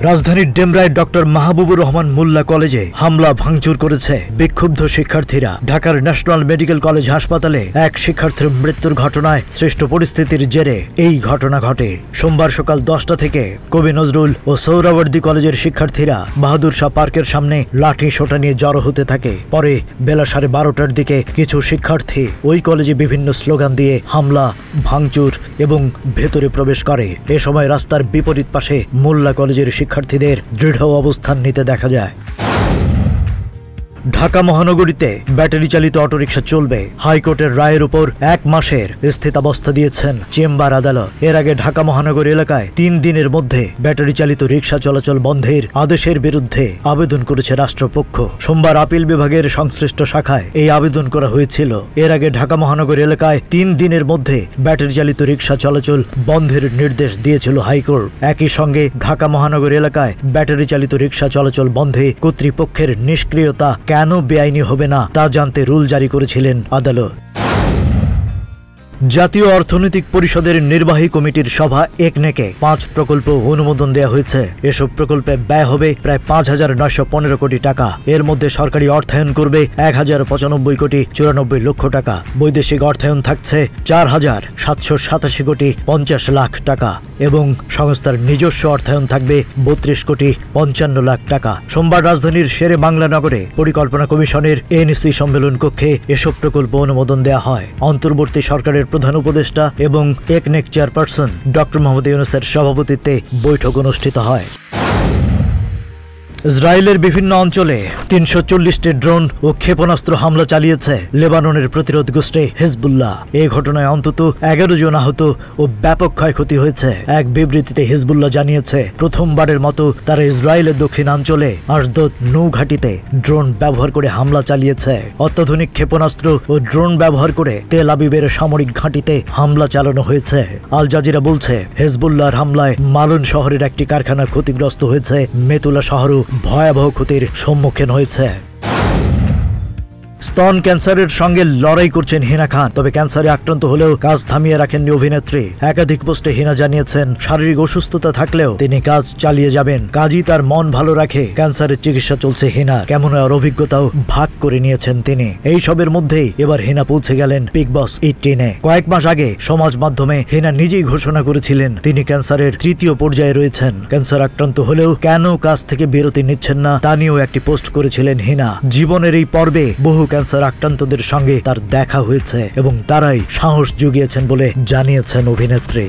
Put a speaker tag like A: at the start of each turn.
A: রাজধানীর ডেমরায় ডক্টর মাহবুবুর রহমান মোল্লা কলেজে হামলা ভাঙচুর করেছে বিক্ষুব্ধ শিক্ষার্থীরা। ঢাকার ন্যাশনাল মেডিকেল কলেজ হাসপাতালে এক শিক্ষার্থীর মৃত্যুর ঘটনায় সৃষ্ট পরিস্থিতির জেরে এই ঘটনা ঘটে। সোমবার সকাল 10টা থেকে কবি নজরুল ও সোহরাওয়ার্দী কলেজের শিক্ষার্থীরা বাহাদুর শাহ পার্কের সামনে লাঠি সোঁটা নিয়ে জড়ো হতে থাকে। পরে বেলা 12:30টার দিকে কিছু শিক্ষার্থী ওই কলেজে বিভিন্ন স্লোগান দিয়ে হামলা, ভাঙচুর এবং ভেতরে প্রবেশ করে। এ সময় রাস্তার বিপরীত পাশে মোল্লা কলেজের শিক্ষার্থীদের দৃঢ় অবস্থান নিতে দেখা যায়। ঢাকা মহানগরীতে ব্যাটারি চালিত অটোরিকশা চলবে। হাইকোর্টের রায়ের উপর 1 মাসের স্থিতাবস্থা দিয়েছেন চেম্বার আদালত। এর আগে ঢাকা মহানগর এলাকায় 3 দিনের মধ্যে ব্যাটারি চালিত রিকশা চলাচল বন্ধের আদেশের বিরুদ্ধে আবেদন করেছে রাষ্ট্রপক্ষ। সোমবার আপিল বিভাগের সংশ্লিষ্ট শাখায় এই আবেদন করা হয়েছিল। এর আগে ঢাকা মহানগর এলাকায় 3 দিনের মধ্যে ব্যাটারি চালিত রিকশা চলাচল বন্ধের নির্দেশ দিয়েছিল হাইকোর্ট। একই সঙ্গে ঢাকা মহানগর এলাকায় ব্যাটারি চালিত রিকশা চলাচল বন্ধে কর্তৃপক্ষের নিষ্ক্রিয়তা কেন বেআইনি হবে না তা জানতে রুল জারি করেছিলেন আদালত। জাতীয় অর্থনৈতিক পরিষদের নির্বাহী কমিটির সভা একনেকে 5 প্রকল্প অনুমোদন দেওয়া হয়েছে। এসব প্রকল্পে ব্যয় হবে প্রায় 5,915 কোটি টাকা। এর মধ্যে সরকারি অর্থায়ন করবে 1,095 কোটি 94 লক্ষ টাকা। বৈদেশিক অর্থায়ন থাকছে 4,787 কোটি 50 লাখ টাকা এবং সংস্থার নিজস্ব অর্থায়ন থাকবে 32 কোটি 55 লাখ টাকা। সোমবার রাজধানীর শেরে বাংলা নগরে পরিকল্পনা কমিশনের এনসি সম্মেলন কক্ষে এসব প্রকল্প অনুমোদন দেওয়া হয়। অন্তর্বর্তী সরকারের প্রধান উপদেষ্টা এবং একনেক চেয়ারপারসন ডক্টর মোহাম্মদ ইউনূসের সভাপতিত্বে বৈঠক অনুষ্ঠিত হয়। ইসরায়েলের বিভিন্ন অঞ্চলে 340টি ড্রোন ও ক্ষেপণাস্ত্র হামলা চালিয়েছে লেবাননের প্রতিরোধ গোষ্ঠী হিজবুল্লাহ। এই ঘটনায় অন্তত 11 জন আহত ও ব্যাপক ক্ষয়ক্ষতি হয়েছে। এক বিবৃতিতে হিজবুল্লাহ জানিয়েছে, প্রথমবারের মতো তারা ইসরায়েলের দক্ষিণাঞ্চলে আশদোদ নৌঘাঁটিতে ড্রোন ব্যবহার করে হামলা চালিয়েছে। অত্যাধুনিক ক্ষেপণাস্ত্র ও ড্রোন ব্যবহার করে তেল আবিবের সামরিক ঘাঁটিতে হামলা চালানো হয়েছে। আল জাজিরা বলছে, হিজবুল্লাহর হামলায় মালুন শহরের একটি কারখানা ক্ষতিগ্রস্ত হয়েছে। মেতুলা শহরও ভয়াবহ ক্ষতির সম্মুখীন হয়েছে। স্তন ক্যান্সারের সঙ্গে লড়াই করছেন হিনা খান। তবে ক্যান্সারে আক্রান্ত হলেও কাজ থামিয়ে রাখেননি অভিনেত্রী। একাধিক পোস্টে হিনা জানিয়েছেন, শারীরিক অসুস্থতা থাকলেও তিনি কাজ চালিয়ে যাবেন। কাজই তার মন ভালো রাখে। ক্যান্সারের চিকিৎসা চলছে হিনা। কেমন আর অভিজ্ঞতাও ভাগ করে নিয়েছেন তিনি। এই সবের মধ্যেই এবার হিনা পৌঁছে গেলেন বিগ বস 18-এ। কয়েক মাস আগে সমাজ মাধ্যমে হিনা নিজেই ঘোষণা করেছিলেন তিনি ক্যান্সারের 3য় পর্যায়ে রয়েছেন। ক্যান্সার আক্রান্ত হলেও কেন কাজ থেকে বিরতি নিচ্ছেন না তা নিয়েও একটি পোস্ট করেছিলেন হিনা। জীবনের এই পর্বে বহু ক্যান্সার আক্রান্তদের সঙ্গে তার দেখা হয়েছে এবং তারাই সাহস জুগিয়েছেন বলে জানিয়েছেন অভিনেত্রী।